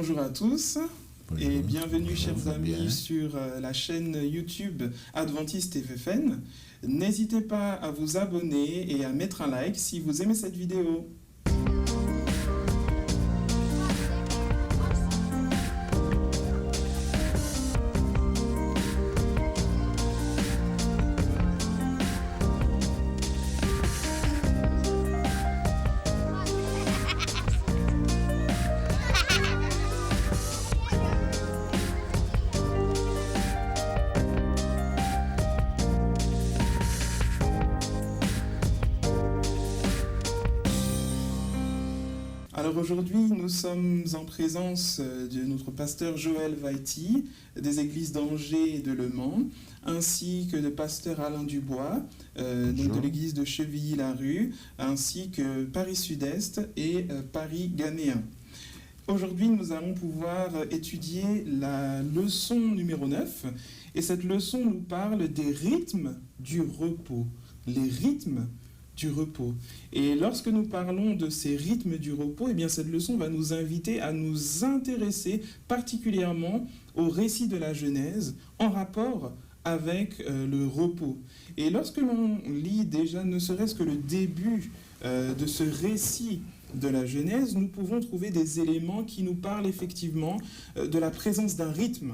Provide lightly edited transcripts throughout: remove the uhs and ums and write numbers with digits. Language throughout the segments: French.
Bonjour à tous. Bonjour. Et bienvenue, Bonjour, chers amis, bien. sur la chaîne YouTube Adventiste FFN. N'hésitez pas à vous abonner et à mettre un like si vous aimez cette vidéo. Alors aujourd'hui, nous sommes en présence de notre pasteur Joël Vaiti, des églises d'Angers et de Le Mans, ainsi que de pasteur Alain Dubois, donc de l'église de Chevilly-la-Rue, ainsi que Paris Sud-Est et Paris Ghanéen. Aujourd'hui, nous allons pouvoir étudier la leçon numéro 9, et cette leçon nous parle des rythmes du repos. Les rythmes du repos. Et lorsque nous parlons de ces rythmes du repos, eh bien cette leçon va nous inviter à nous intéresser particulièrement au récit de la Genèse en rapport avec le repos. Et lorsque l'on lit déjà ne serait-ce que le début de ce récit de la Genèse, nous pouvons trouver des éléments qui nous parlent effectivement de la présence d'un rythme,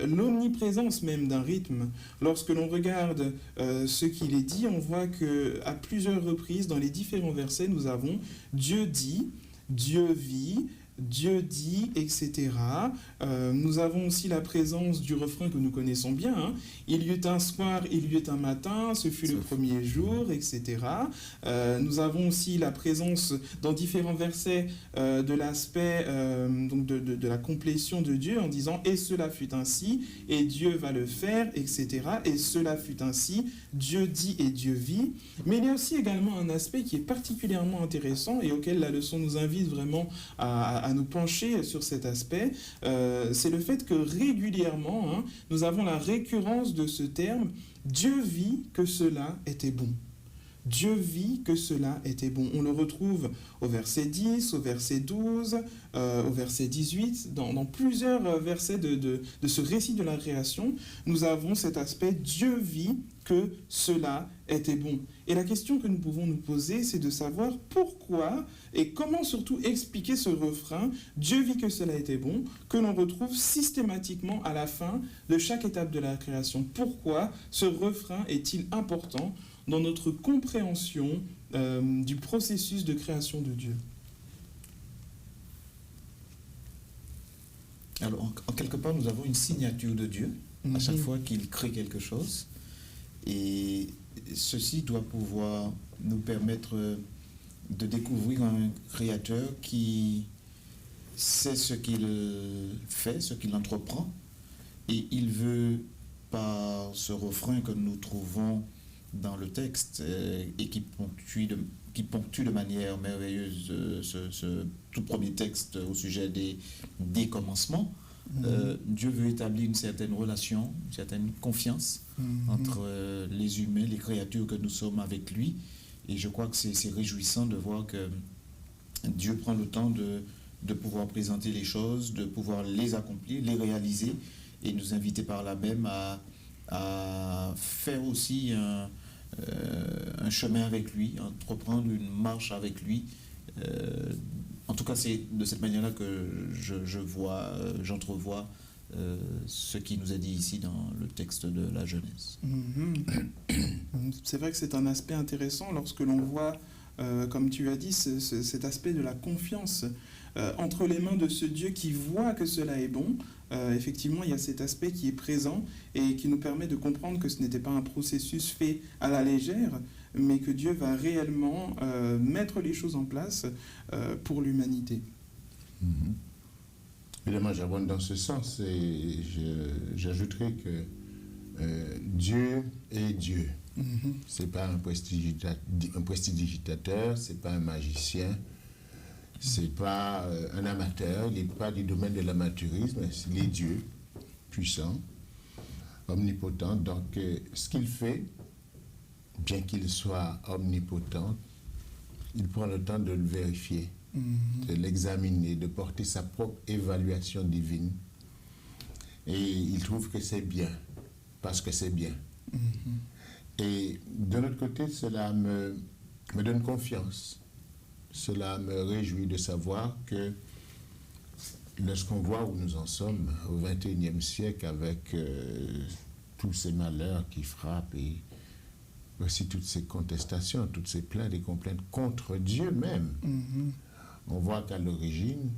l'omniprésence même d'un rythme. Lorsque l'on regarde ce qu'il est dit, on voit qu'à plusieurs reprises dans les différents versets, nous avons Dieu dit, Dieu vit, Dieu dit, etc. Nous avons aussi la présence du refrain que nous connaissons bien. Hein. Il y eut un soir, il y eut un matin, ce fut le premier jour, etc. Nous avons aussi la présence dans différents versets de l'aspect donc de la complétion de Dieu en disant « Et cela fut ainsi, et Dieu va le faire, etc. Et cela fut ainsi, Dieu dit et Dieu vit. » Mais il y a aussi également un aspect qui est particulièrement intéressant et auquel la leçon nous invite vraiment à nous pencher sur cet aspect, c'est le fait que régulièrement, hein, nous avons la récurrence de ce terme « Dieu vit que cela était bon ». Dieu vit que cela était bon. On le retrouve au verset 10, au verset 12, au verset 18, dans plusieurs versets de ce récit de la création, nous avons cet aspect « Dieu vit que cela était bon ». Et la question que nous pouvons nous poser, c'est de savoir pourquoi et comment surtout expliquer ce refrain « Dieu vit que cela était bon » que l'on retrouve systématiquement à la fin de chaque étape de la création. Pourquoi ce refrain est-il important dans notre compréhension du processus de création de Dieu? Alors, en quelque part, nous avons une signature de Dieu à chaque fois qu'il crée quelque chose. Et ceci doit pouvoir nous permettre de découvrir un créateur qui sait ce qu'il fait, ce qu'il entreprend. Et il veut, par ce refrain que nous trouvons dans le texte et qui ponctue de manière merveilleuse ce tout premier texte au sujet des commencements, Dieu veut établir une certaine relation, une certaine confiance entre les humains, les créatures que nous sommes avec lui. Et je crois que c'est réjouissant de voir que Dieu prend le temps de pouvoir présenter les choses, de pouvoir les accomplir, les réaliser et nous inviter par là même à faire aussi un chemin avec lui, entreprendre une marche avec lui. En tout cas, c'est de cette manière-là que j'entrevois ce qui nous est dit ici dans le texte de la Genèse. C'est vrai que c'est un aspect intéressant lorsque l'on voit, comme tu as dit, cet aspect de la confiance entre les mains de ce Dieu qui voit que cela est bon. Effectivement, il y a cet aspect qui est présent et qui nous permet de comprendre que ce n'était pas un processus fait à la légère, mais que Dieu va réellement mettre les choses en place pour l'humanité. Évidemment, j'abonde dans ce sens et j'ajouterai que Dieu est Dieu. C'est pas un prestidigitateur, c'est pas un magicien, c'est pas un amateur, il n'est pas du domaine de l'amateurisme, il est Dieu, puissant, omnipotent. Donc, ce qu'il fait, bien qu'il soit omnipotent, il prend le temps de le vérifier. de l'examiner, de porter sa propre évaluation divine. Et il trouve que c'est bien, parce que c'est bien. Et de l'autre côté, cela me donne confiance. Cela me réjouit de savoir que lorsqu'on voit où nous en sommes au XXIe siècle avec tous ces malheurs qui frappent et aussi toutes ces contestations, toutes ces plaintes et complaintes contre Dieu même, on voit qu'à l'origine,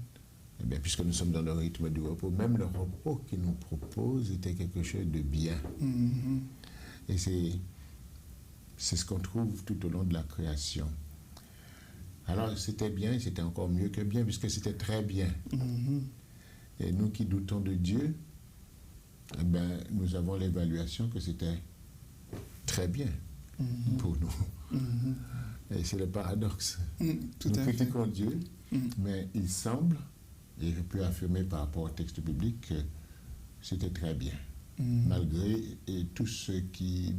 eh bien, puisque nous sommes dans le rythme du repos, même le repos qu'il nous propose était quelque chose de bien. Et c'est ce qu'on trouve tout au long de la création. Alors c'était bien, c'était encore mieux que bien, puisque c'était très bien. Et nous qui doutons de Dieu, eh bien, nous avons l'évaluation que c'était très bien pour nous. Et c'est le paradoxe. Tout nous à fait. critiquons Dieu, mais il semble, et je peux affirmer par rapport au texte biblique, que c'était très bien. Malgré tout ce qui,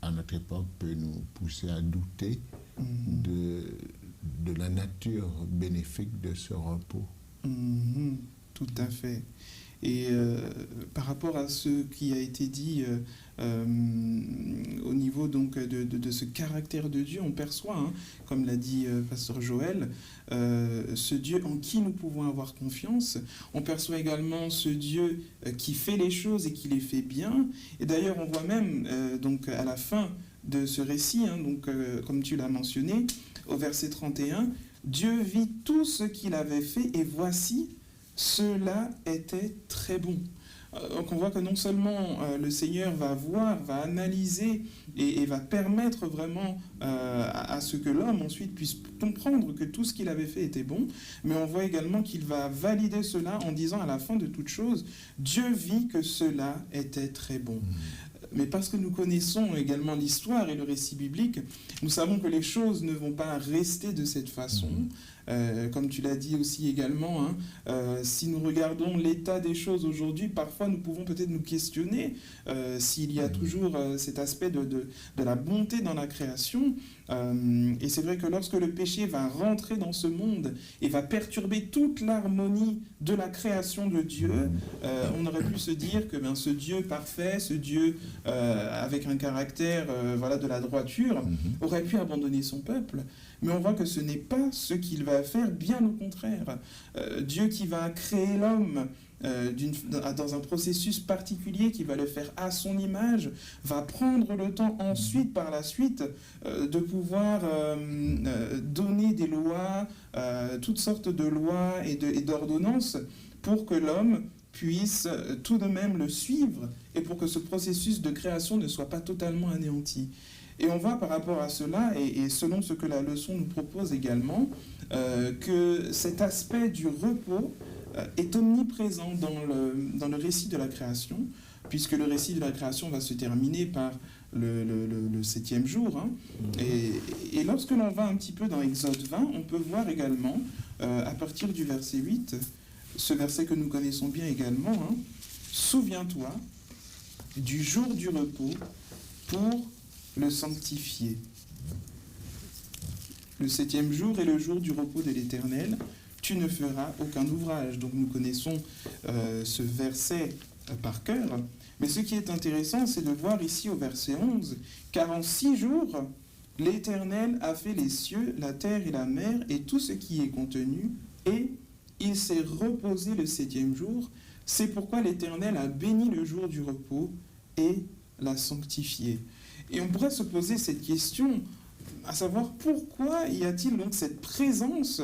à notre époque, peut nous pousser à douter de la nature bénéfique de ce repos. Tout à fait. Et par rapport à ce qui a été dit au niveau donc de ce caractère de Dieu, on perçoit, hein, comme l'a dit Pasteur Joël, ce Dieu en qui nous pouvons avoir confiance. On perçoit également ce Dieu qui fait les choses et qui les fait bien. Et d'ailleurs, on voit même donc à la fin de ce récit, hein, donc comme tu l'as mentionné, au verset 31, Dieu vit tout ce qu'il avait fait et voici, cela était très bon. Donc on voit que non seulement le Seigneur va voir, va analyser et va permettre vraiment à ce que l'homme ensuite puisse comprendre que tout ce qu'il avait fait était bon, mais on voit également qu'il va valider cela en disant à la fin de toute chose, Dieu vit que cela était très bon. Mais parce que nous connaissons également l'histoire et le récit biblique, nous savons que les choses ne vont pas rester de cette façon. Comme tu l'as dit aussi également, hein, si nous regardons l'état des choses aujourd'hui, parfois nous pouvons peut-être nous questionner s'il y a toujours cet aspect de la bonté dans la création. Et c'est vrai que lorsque le péché va rentrer dans ce monde et va perturber toute l'harmonie de la création de Dieu, on aurait pu se dire que ce Dieu parfait, ce Dieu avec un caractère voilà, de la droiture, aurait pu abandonner son peuple. Mais on voit que ce n'est pas ce qu'il va faire, bien au contraire. Dieu qui va créer l'homme dans un processus particulier, qui va le faire à son image, va prendre le temps ensuite, par la suite, de pouvoir donner des lois, toutes sortes de lois et d'ordonnances pour que l'homme puisse tout de même le suivre et pour que ce processus de création ne soit pas totalement anéanti. Et on voit par rapport à cela, et selon ce que la leçon nous propose également, que cet aspect du repos est omniprésent dans le récit de la création, puisque le récit de la création va se terminer par le 7e jour. Hein. Et lorsque l'on va un petit peu dans Exode 20, on peut voir également, à partir du verset 8, ce verset que nous connaissons bien également, hein, « Souviens-toi du jour du repos pour le sanctifier. Le 7e jour est le jour du repos de l'Éternel. Tu ne feras aucun ouvrage. » Donc nous connaissons ce verset par cœur. Mais ce qui est intéressant, c'est de voir ici au verset 11, « Car en 6 jours, l'Éternel a fait les cieux, la terre et la mer, et tout ce qui est contenu, et il s'est reposé le 7e jour. C'est pourquoi l'Éternel a béni le jour du repos et l'a sanctifié. » Et on pourrait se poser cette question, à savoir pourquoi y a-t-il donc cette présence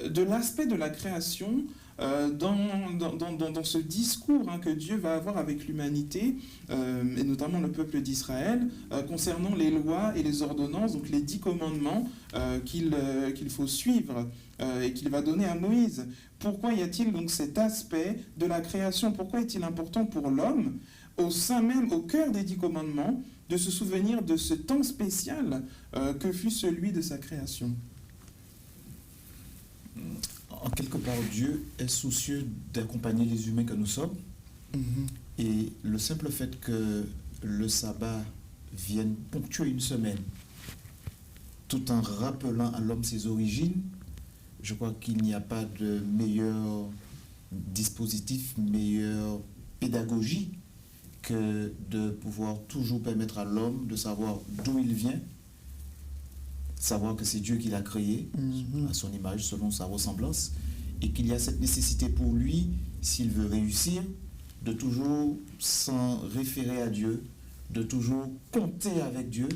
de l'aspect de la création dans ce discours que Dieu va avoir avec l'humanité, et notamment le peuple d'Israël, concernant les lois et les ordonnances, donc les 10 commandements qu'il faut suivre et qu'il va donner à Moïse. Pourquoi y a-t-il donc cet aspect de la création? Pourquoi est-il important pour l'homme, au sein même, au cœur des 10 commandements, de se souvenir de ce temps spécial que fut celui de sa création? En quelque part, Dieu est soucieux d'accompagner les humains que nous sommes. Et le simple fait que le sabbat vienne ponctuer une semaine, tout en rappelant à l'homme ses origines, je crois qu'il n'y a pas de meilleur dispositif, meilleure pédagogie que de pouvoir toujours permettre à l'homme de savoir d'où il vient, savoir que c'est Dieu qui l'a créé, à son image, selon sa ressemblance, et qu'il y a cette nécessité pour lui, s'il veut réussir, de toujours s'en référer à Dieu, de toujours compter avec Dieu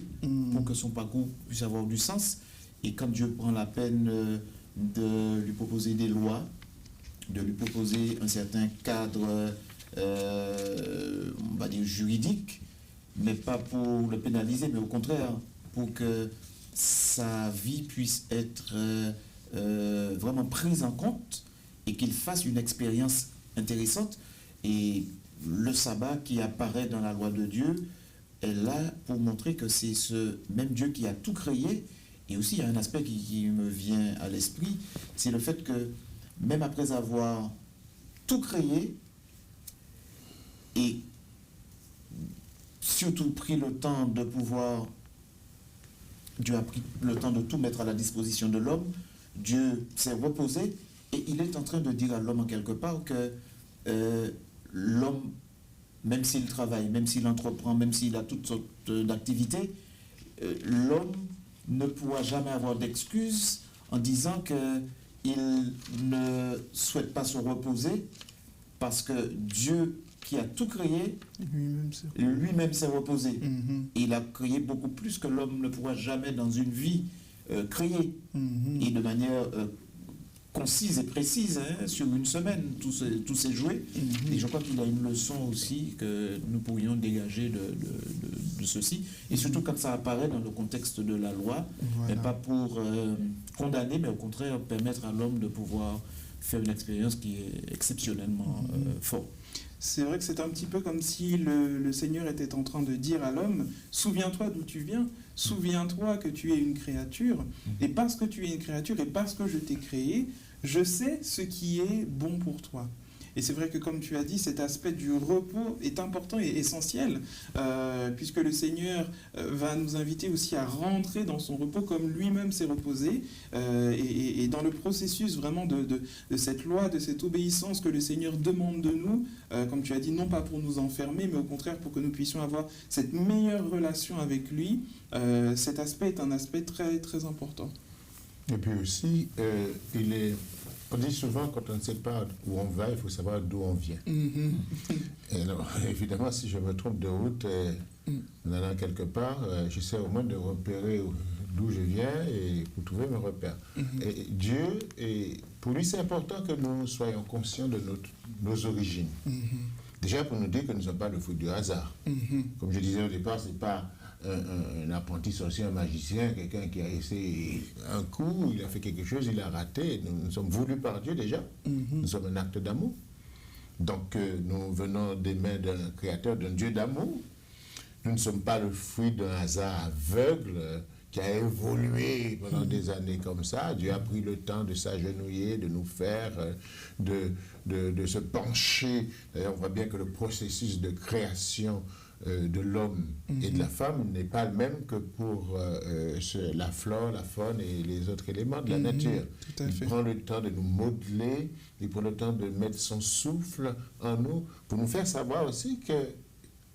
pour que son parcours puisse avoir du sens. Et quand Dieu prend la peine de lui proposer des lois, de lui proposer un certain cadre, on va dire juridique, mais pas pour le pénaliser, mais au contraire, pour que sa vie puisse être vraiment prise en compte et qu'il fasse une expérience intéressante. Et le sabbat qui apparaît dans la loi de Dieu est là pour montrer que c'est ce même Dieu qui a tout créé. Et aussi, il y a un aspect qui me vient à l'esprit, c'est le fait que même après avoir tout créé et surtout pris le temps de pouvoir, Dieu a pris le temps de tout mettre à la disposition de l'homme, Dieu s'est reposé et il est en train de dire à l'homme en quelque part que l'homme, même s'il travaille, même s'il entreprend, même s'il a toutes sortes d'activités, l'homme ne pourra jamais avoir d'excuses en disant qu'il ne souhaite pas se reposer parce que Dieu qui a tout créé, lui-même s'est reposé. Et il a créé beaucoup plus que l'homme ne pourra jamais dans une vie créer. Et de manière concise et précise, sur une semaine, tous ces jouets. Et je crois qu'il y a une leçon aussi que nous pourrions dégager de ceci. Et surtout quand ça apparaît dans le contexte de la loi, mais pas pour condamner, mais au contraire permettre à l'homme de pouvoir faire une expérience qui est exceptionnellement forte. C'est vrai que c'est un petit peu comme si le Seigneur était en train de dire à l'homme, souviens-toi d'où tu viens, souviens-toi que tu es une créature, et parce que tu es une créature et parce que je t'ai créé, je sais ce qui est bon pour toi. Et c'est vrai que, comme tu as dit, cet aspect du repos est important et essentiel, puisque le Seigneur va nous inviter aussi à rentrer dans son repos comme lui-même s'est reposé, et dans le processus vraiment de cette loi, de cette obéissance que le Seigneur demande de nous, comme tu as dit, non pas pour nous enfermer, mais au contraire pour que nous puissions avoir cette meilleure relation avec lui. Cet aspect est un aspect très, très important. Et puis aussi, on dit souvent, quand on ne sait pas où on va, il faut savoir d'où on vient. Et alors, évidemment, si je me trompe de route, en allant quelque part, j'essaie au moins de repérer d'où je viens et pour trouver mes repères. Et Dieu, pour lui, c'est important que nous soyons conscients de nos origines. Déjà, pour nous dire que nous ne sommes pas le fruit du hasard. Comme je disais au départ, ce n'est pas un apprenti sorcier, un magicien, quelqu'un qui a essayé un coup, il a fait quelque chose, il a raté. Nous sommes voulus par Dieu déjà. Nous sommes un acte d'amour. Donc nous venons des mains d'un créateur, d'un Dieu d'amour. Nous ne sommes pas le fruit d'un hasard aveugle qui a évolué pendant des années comme ça. Dieu a pris le temps de s'agenouiller, de nous faire, de se pencher. D'ailleurs, on voit bien que le processus de création de l'homme et de la femme n'est pas le même que pour la flore, la faune et les autres éléments de la nature. Il prend le temps de nous modeler, il prend le temps de mettre son souffle en nous pour nous faire savoir aussi que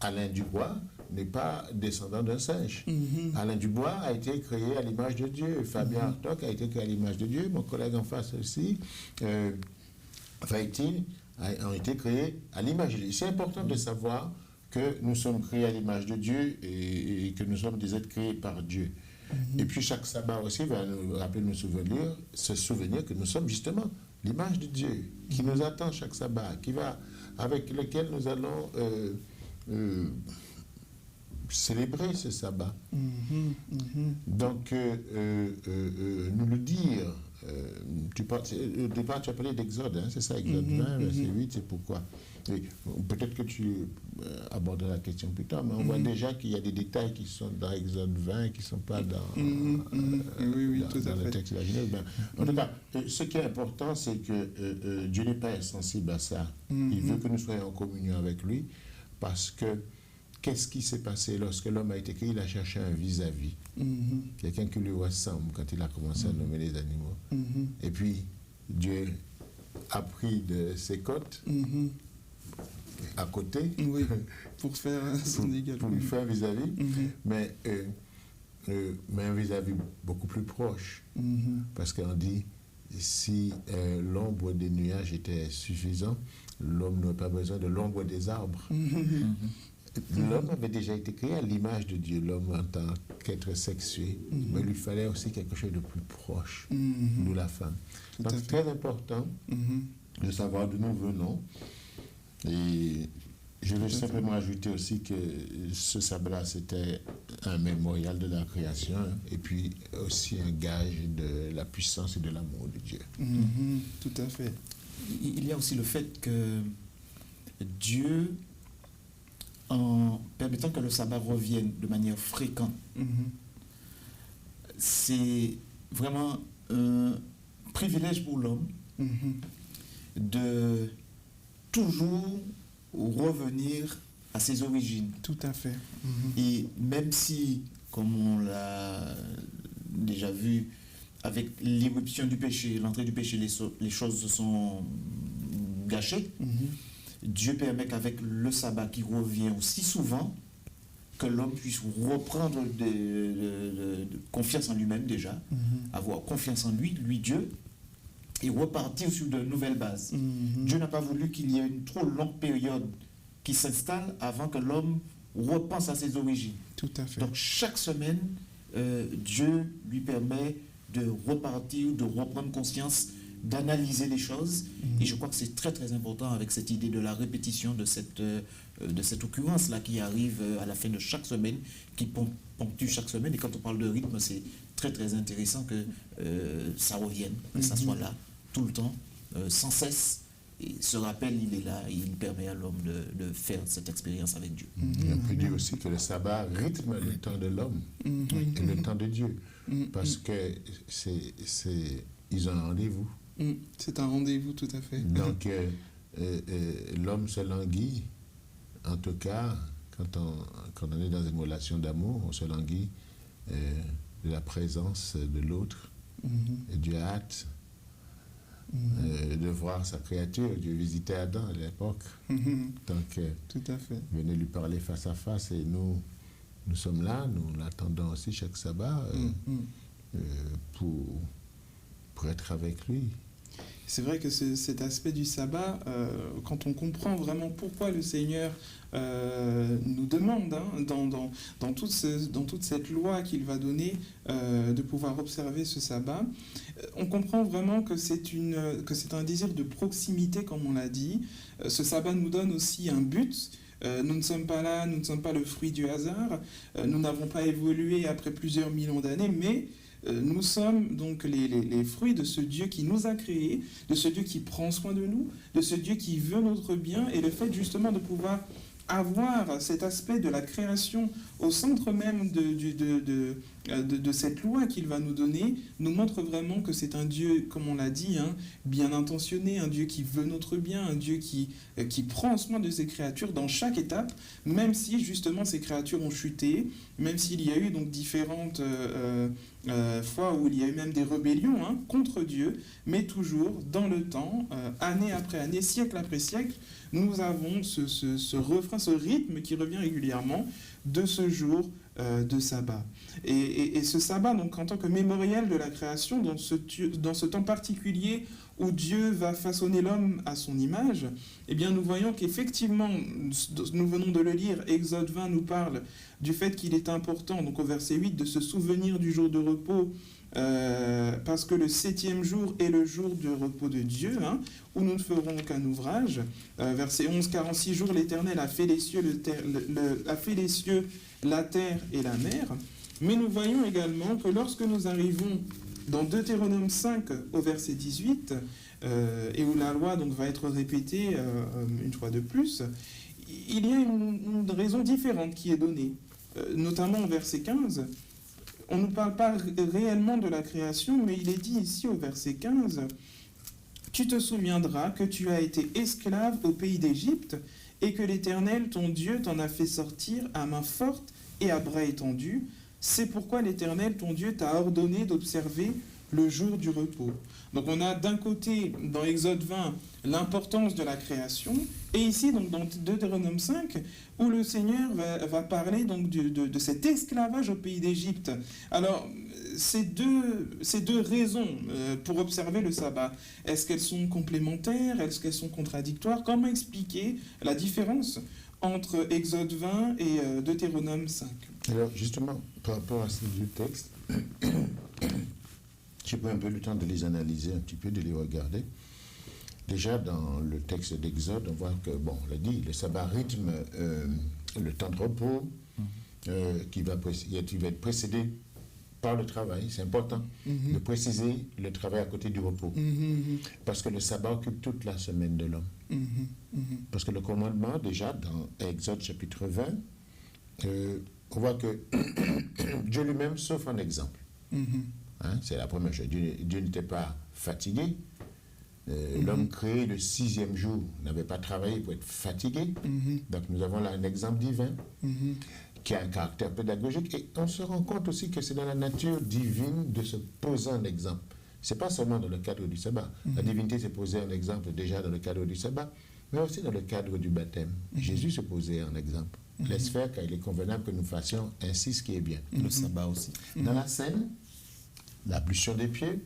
Alain Dubois n'est pas descendant d'un singe. Alain Dubois a été créé à l'image de Dieu. Fabien Hartog a été créé à l'image de Dieu. Mon collègue en face aussi, Vaïtine, ont été créés à l'image de Dieu. C'est important de savoir que nous sommes créés à l'image de Dieu et que nous sommes des êtres créés par Dieu. Et puis chaque sabbat aussi va nous rappeler se souvenir que nous sommes justement l'image de Dieu qui nous attend chaque sabbat, avec lequel nous allons célébrer ce sabbat. Donc, nous le dire, au départ tu as parlé d'Exode, c'est ça, Exode 20, verset 8, c'est pourquoi. Peut-être que tu aborderas la question plus tard, mais on voit déjà qu'il y a des détails qui sont dans Exode 20 qui ne sont pas dans le texte de la Genèse. En tout cas, ce qui est important, c'est que Dieu n'est pas insensible à ça. Il veut que nous soyons en communion avec lui parce que qu'est-ce qui s'est passé lorsque l'homme a été créé? Il a cherché un vis-à-vis, quelqu'un qui lui ressemble quand il a commencé à nommer les animaux. Et puis, Dieu a pris de ses côtes à côté Oui, pour faire son égal. pour lui faire vis-à-vis, mais un vis-à-vis beaucoup plus proche. Parce qu'on dit, si l'ombre des nuages était suffisant, l'homme n'aurait pas besoin de l'ombre des arbres. L'homme avait déjà été créé à l'image de Dieu, l'homme en tant qu'être sexué, mais il lui fallait aussi quelque chose de plus proche, nous la femme. Donc c'est très important de savoir d'où nous venons. Et je veux simplement ajouter aussi que ce sabbat, c'était un mémorial de la création et puis aussi un gage de la puissance et de l'amour de Dieu. Tout à fait. Il y a aussi le fait que Dieu, en permettant que le sabbat revienne de manière fréquente, c'est vraiment un privilège pour l'homme de toujours revenir à ses origines. Tout à fait. Et même si, comme on l'a déjà vu, avec l'irruption du péché, l'entrée du péché, les choses se sont gâchées, Dieu permet qu'avec le sabbat qui revient aussi souvent, que l'homme puisse reprendre de confiance en lui-même déjà, avoir confiance en lui Dieu, et repartir sur de nouvelles bases. Dieu n'a pas voulu qu'il y ait une trop longue période qui s'installe avant que l'homme repense à ses origines. Tout à fait. Donc chaque semaine, Dieu lui permet de repartir, de reprendre conscience, d'analyser les choses. Et je crois que c'est très très important avec cette idée de la répétition de cette occurrence-là qui arrive à la fin de chaque semaine, qui ponctue chaque semaine. Et quand on parle de rythme, c'est très très intéressant que ça revienne, que ça soit là tout le temps, sans cesse. Et ce rappel, il est là et il permet à l'homme de faire cette expérience avec Dieu. On peut dire aussi que le sabbat rythme le temps de l'homme et le temps de Dieu. Parce que ils ont un rendez-vous. C'est un rendez-vous, tout à fait. Donc, l'homme se languit, en tout cas, quand on est dans une relation d'amour, on se languit de la présence de l'autre. Et Dieu a hâte de voir sa créature. Dieu visitait Adam à l'époque. Donc, tout à fait. Venez lui parler face à face et nous sommes là, nous l'attendons aussi chaque sabbat pour être avec lui. C'est vrai que cet aspect du sabbat, quand on comprend vraiment pourquoi le Seigneur nous demande, dans toute cette loi qu'il va donner, de pouvoir observer ce sabbat, on comprend vraiment que c'est un désir de proximité, comme on l'a dit. Ce sabbat nous donne aussi un but. Nous ne sommes pas là, nous ne sommes pas le fruit du hasard. Nous n'avons pas évolué après plusieurs millions d'années, mais nous sommes donc les fruits de ce Dieu qui nous a créés, de ce Dieu qui prend soin de nous, de ce Dieu qui veut notre bien, et le fait justement de pouvoir avoir cet aspect de la création au centre même de cette loi qu'il va nous donner, nous montre vraiment que c'est un Dieu, comme on l'a dit, bien intentionné, un Dieu qui veut notre bien, un Dieu qui prend soin de ses créatures dans chaque étape, même si justement ces créatures ont chuté, même s'il y a eu donc différentes fois où il y a eu même des rébellions contre Dieu, mais toujours dans le temps, année après année, siècle après siècle, nous avons ce refrain, ce rythme qui revient régulièrement de ce jour de sabbat. Et ce sabbat, donc, en tant que mémorial de la création, dans ce temps particulier où Dieu va façonner l'homme à son image, eh bien, nous voyons qu'effectivement, nous venons de le lire, Exode 20 nous parle du fait qu'il est important, donc au verset 8, de se souvenir du jour de repos, parce que le 7e jour est le jour de repos de Dieu, où nous ne ferons aucun ouvrage. Verset 11, 46 jours, l'Éternel a fait les cieux, la terre et la mer. Mais nous voyons également que lorsque nous arrivons dans Deutéronome 5 au verset 18, et où la loi donc va être répétée une fois de plus, il y a une raison différente qui est donnée, notamment au verset 15. On ne parle pas réellement de la création, mais il est dit ici au verset 15 tu te souviendras que tu as été esclave au pays d'Égypte et que l'Éternel, ton Dieu, t'en a fait sortir à main forte et à bras étendus. C'est pourquoi l'Éternel, ton Dieu, t'a ordonné d'observer le jour du repos. Donc on a d'un côté, dans Exode 20, l'importance de la création, et ici, donc, dans Deutéronome 5, où le Seigneur va parler donc, de cet esclavage au pays d'Égypte. Alors, ces deux raisons pour observer le sabbat, est-ce qu'elles sont complémentaires? Est-ce qu'elles sont contradictoires? Comment expliquer la différence entre Exode 20 et Deutéronome 5? Alors, justement, par rapport à ces deux textes, j'ai pris un peu le temps de les analyser un petit peu, de les regarder. Déjà, dans le texte d'Exode, on voit que, bon, on l'a dit, le sabbat rythme le temps de repos qui va être précédé par le travail. C'est important de préciser le travail à côté du repos. Parce que le sabbat occupe toute la semaine de l'homme. Parce que le commandement, déjà, dans Exode chapitre 20, on voit que Dieu lui-même s'offre un exemple. Hein, c'est la première chose. Dieu n'était pas fatigué. L'homme créé le 6e jour n'avait pas travaillé pour être fatigué. Donc nous avons là un exemple divin qui a un caractère pédagogique. Et on se rend compte aussi que c'est dans la nature divine de se poser un exemple. Ce n'est pas seulement dans le cadre du sabbat. La divinité s'est posée un exemple déjà dans le cadre du sabbat, mais aussi dans le cadre du baptême. Jésus se posait un exemple. Laisse faire car il est convenable que nous fassions ainsi ce qui est bien. Le sabbat aussi. Dans la scène, l'ablution des pieds,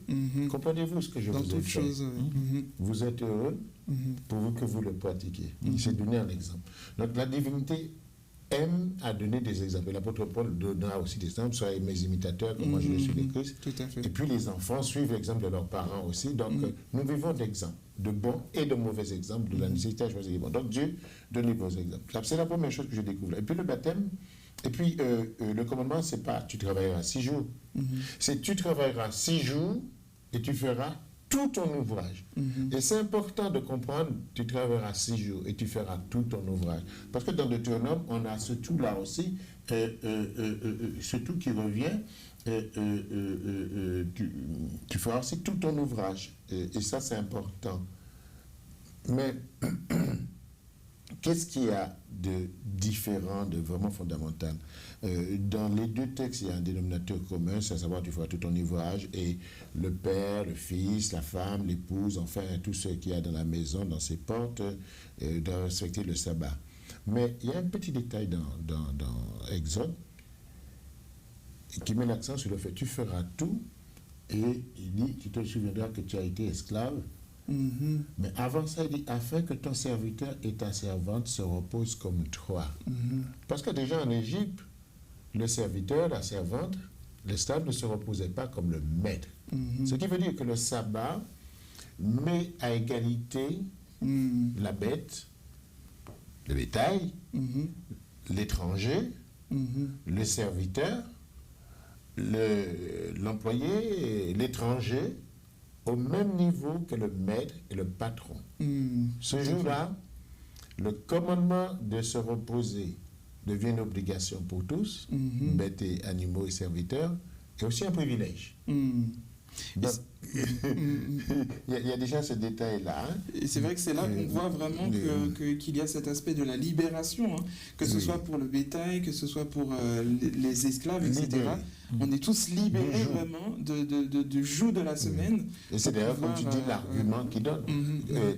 comprenez-vous ce que je Dans vous ai toute fait? chose, Vous êtes heureux pourvu que vous le pratiquiez. Il s'est donné un exemple. Donc la divinité aime à donner des exemples. L'apôtre Paul donnera aussi des exemples, soyez mes imitateurs, comme moi je le suis de Christ. Tout à fait. Et puis les enfants suivent l'exemple de leurs parents aussi. Donc nous vivons d'exemples, de bons et de mauvais exemples, de la nécessité à choisir les bons. Donc Dieu donne les bons exemples. C'est la première chose que je découvre. Et puis le baptême, et puis le commandement, c'est pas tu travailleras 6 jours. C'est tu travailleras 6 jours et tu feras tout ton ouvrage. Et c'est important de comprendre, tu travailleras 6 jours et tu feras tout ton ouvrage. Parce que dans Deutéronome, on a ce tout-là aussi, ce tout qui revient, tu feras aussi tout ton ouvrage. Et ça, c'est important. Mais qu'est-ce qu'il y a de différent, de vraiment fondamental? Dans les deux textes, il y a un dénominateur commun, c'est à savoir tu feras tout ton ouvrage, et le père, le fils, la femme, l'épouse, enfin tout ce qu'il y a dans la maison, dans ses portes, doivent respecter le sabbat. Mais il y a un petit détail dans Exode qui met l'accent sur le fait tu feras tout, et il dit tu te souviendras que tu as été esclave. Mais avant ça, il dit afin que ton serviteur et ta servante se reposent comme toi. Parce que déjà en Égypte, le serviteur, la servante, l'esclave ne se reposait pas comme le maître. Ce qui veut dire que le sabbat met à égalité la bête, le bétail, l'étranger, le serviteur, l'employé, l'étranger, au même niveau que le maître et le patron. Ce jour-là, le commandement de se reposer devient une obligation pour tous, bêtes et animaux et serviteurs, et aussi un privilège. Donc, il y a déjà ce détail-là. Hein. Et c'est vrai que c'est là qu'on voit vraiment qu'il y a cet aspect de la libération, hein, que ce soit pour le bétail, que ce soit pour les esclaves, etc. On est tous libérés vraiment du joug de la semaine. Et c'est d'ailleurs, comme tu dis, l'argument qu'il donne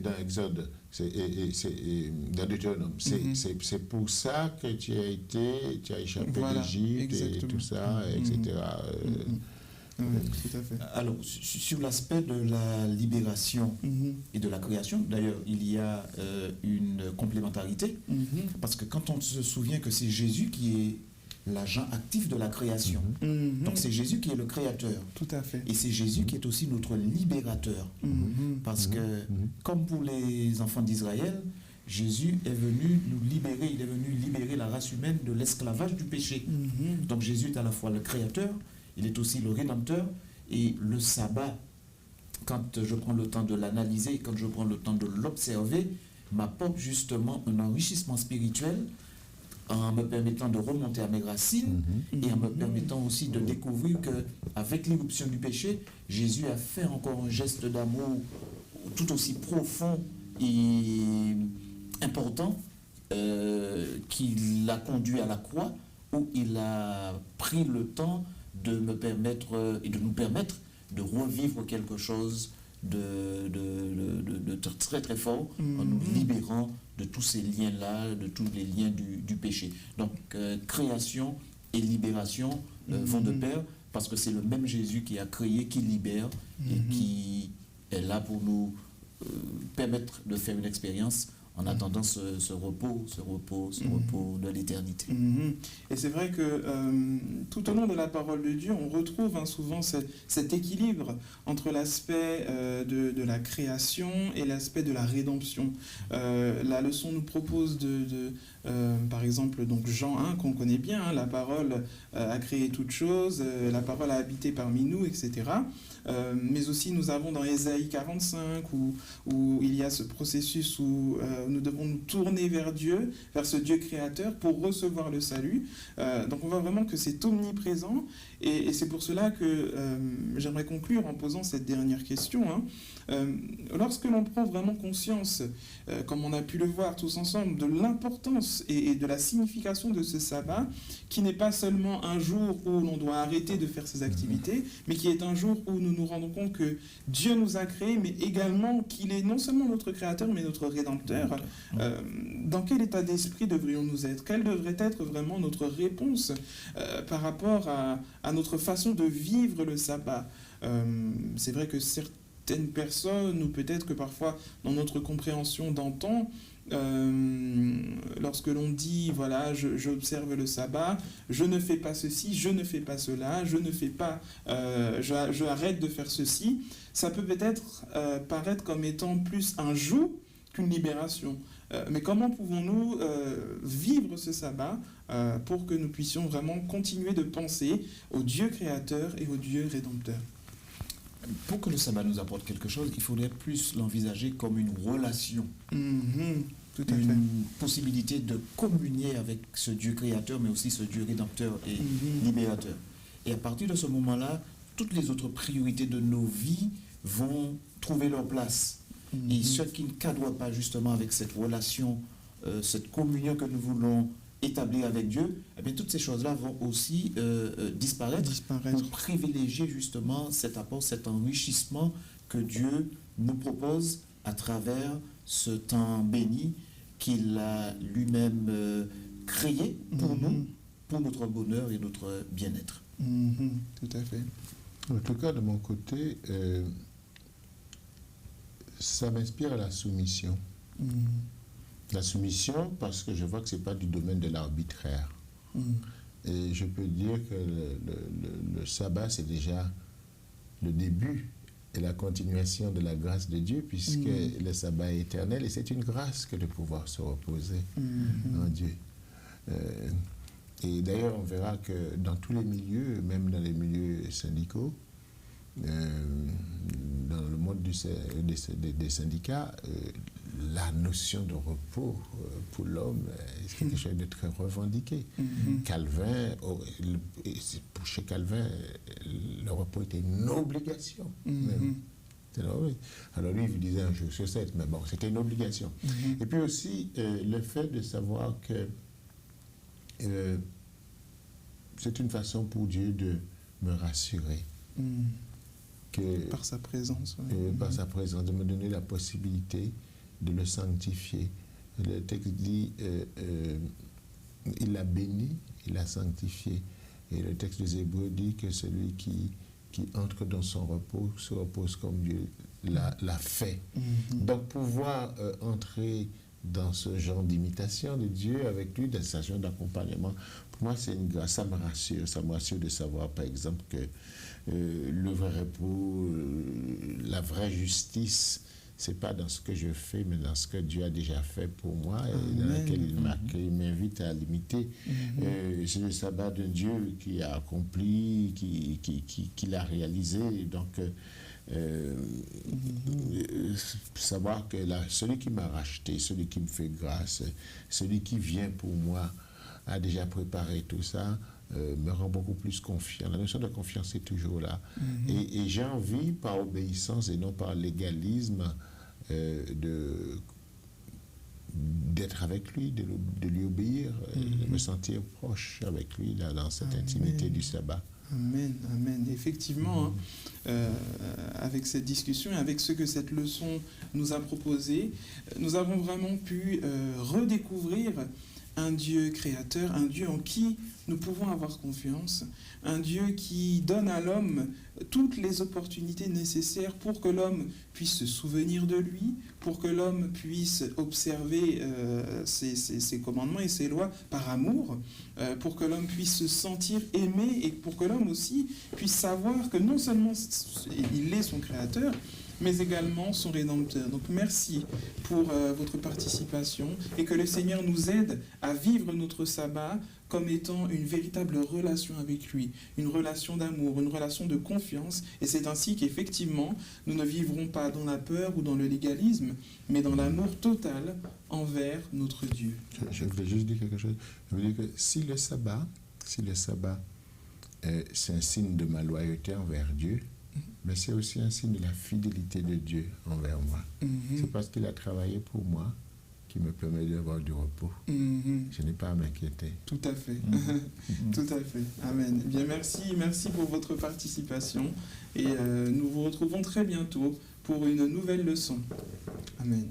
dans Exode, dans Deutéronome. C'est pour ça que tu as échappé d'Égypte et tout ça, etc. Tout à fait. Alors, sur l'aspect de la libération et de la création, d'ailleurs, il y a une complémentarité, parce que quand on se souvient que c'est Jésus qui est l'agent actif de la création, donc c'est Jésus qui est le créateur. Tout à fait. Et c'est Jésus qui est aussi notre libérateur. Parce que, comme pour les enfants d'Israël, Jésus est venu nous libérer, il est venu libérer la race humaine de l'esclavage du péché. Donc Jésus est à la fois le créateur, il est aussi le rédempteur, et le sabbat, quand je prends le temps de l'analyser, quand je prends le temps de l'observer, m'apporte justement un enrichissement spirituel en me permettant de remonter à mes racines et en me permettant aussi de découvrir qu'avec l'irruption du péché, Jésus a fait encore un geste d'amour tout aussi profond et important qui l'a conduit à la croix, où il a pris le temps de me permettre et de nous permettre de revivre quelque chose de très très fort, en nous libérant de tous ces liens-là, de tous les liens du péché. Donc création et libération vont de pair, parce que c'est le même Jésus qui a créé, qui libère et qui est là pour nous permettre de faire une expérience en attendant ce repos de l'éternité. Et c'est vrai que tout au long de la parole de Dieu, on retrouve souvent cet équilibre entre l'aspect de la création et l'aspect de la rédemption. La leçon nous propose par exemple, donc Jean 1, qu'on connaît bien, la parole a créé toutes choses, la parole a habité parmi nous, etc. Mais aussi nous avons dans Ésaïe 45 où il y a ce processus où nous devons nous tourner vers Dieu, vers ce Dieu créateur pour recevoir le salut. Donc on voit vraiment que c'est omniprésent et c'est pour cela que j'aimerais conclure en posant cette dernière question. Lorsque l'on prend vraiment conscience, comme on a pu le voir tous ensemble, de l'importance et de la signification de ce sabbat, qui n'est pas seulement un jour où l'on doit arrêter de faire ses activités, mais qui est un jour où nous nous rendons compte que Dieu nous a créés, mais également qu'il est non seulement notre créateur, mais notre rédempteur. Dans quel état d'esprit devrions-nous être? Quelle devrait être vraiment notre réponse par rapport à notre façon de vivre le sabbat? C'est vrai que certaines personnes, ou peut-être que parfois dans notre compréhension d'antan, lorsque l'on dit voilà, j'observe le sabbat, je ne fais pas ceci, je ne fais pas cela, je ne fais pas, je arrête de faire ceci, ça peut peut-être paraître comme étant plus un joug qu'une libération. Mais comment pouvons-nous vivre ce sabbat pour que nous puissions vraiment continuer de penser au Dieu créateur et au Dieu rédempteur? Pour que le sabbat nous apporte quelque chose, il faudrait plus l'envisager comme une relation. Tout à fait. Une possibilité de communier avec ce Dieu créateur, mais aussi ce Dieu rédempteur et libérateur. Et à partir de ce moment-là, toutes les autres priorités de nos vies vont trouver leur place. Et ce qui ne cadre pas justement avec cette relation, cette communion que nous voulons établir avec Dieu, eh bien, toutes ces choses-là vont aussi disparaître pour privilégier justement cet apport, cet enrichissement que Dieu nous propose à travers ce temps béni qu'il a lui-même créé pour nous, pour notre bonheur et notre bien-être. Tout à fait. En tout cas, de mon côté, ça m'inspire la soumission. La soumission, parce que je vois que ce n'est pas du domaine de l'arbitraire. Et je peux dire que le sabbat, c'est déjà le début et la continuation de la grâce de Dieu, puisque le sabbat est éternel et c'est une grâce que de pouvoir se reposer en Dieu. Et d'ailleurs, on verra que dans tous les milieux, même dans les milieux syndicaux, dans le monde des syndicats, la notion de repos pour l'homme est quelque chose de très revendiqué. Calvin, chez Calvin, le repos était une obligation. Alors lui, il disait un jour sur 7, mais bon, c'était une obligation. Et puis aussi, le fait de savoir que c'est une façon pour Dieu de me rassurer. Par sa présence. Par sa présence, de me donner la possibilité de le sanctifier. Le texte dit, il l'a béni, il l'a sanctifié. Et le texte des Hébreux dit que celui qui entre dans son repos se repose comme Dieu l'a fait. Donc pouvoir entrer dans ce genre d'imitation de Dieu avec lui, dans sa genre d'accompagnement, pour moi c'est une grâce, ça me rassure de savoir par exemple que le vrai repos, la vraie justice, c'est pas dans ce que je fais, mais dans ce que Dieu a déjà fait pour moi et dans lequel il m'invite à l'imiter. C'est le sabbat de Dieu qui a accompli, qui l'a réalisé. Donc, savoir que celui qui m'a racheté, celui qui me fait grâce, celui qui vient pour moi, a déjà préparé tout ça, me rend beaucoup plus confiant. La notion de confiance est toujours là. Et j'ai envie, par obéissance et non par légalisme, d'être avec lui, de lui obéir, de me sentir proche avec lui là, dans cette intimité du sabbat. Amen, amen. Effectivement, avec cette discussion et avec ce que cette leçon nous a proposé, nous avons vraiment pu redécouvrir un Dieu créateur, un Dieu en qui nous pouvons avoir confiance, un Dieu qui donne à l'homme toutes les opportunités nécessaires pour que l'homme puisse se souvenir de lui, pour que l'homme puisse observer ses commandements et ses lois par amour, pour que l'homme puisse se sentir aimé et pour que l'homme aussi puisse savoir que non seulement il est son créateur, mais également son Rédempteur. Donc merci pour votre participation et que le Seigneur nous aide à vivre notre sabbat comme étant une véritable relation avec lui, une relation d'amour, une relation de confiance. Et c'est ainsi qu'effectivement, nous ne vivrons pas dans la peur ou dans le légalisme, mais dans l'amour total envers notre Dieu. Je voulais juste dire quelque chose. Je veux dire que si le sabbat, c'est un signe de ma loyauté envers Dieu, mais c'est aussi un signe de la fidélité de Dieu envers moi. C'est parce qu'il a travaillé pour moi qui me permet d'avoir du repos. Je n'ai pas à m'inquiéter. Tout à fait. Tout à fait. Amen. Eh bien, merci pour votre participation et nous vous retrouvons très bientôt pour une nouvelle leçon. Amen.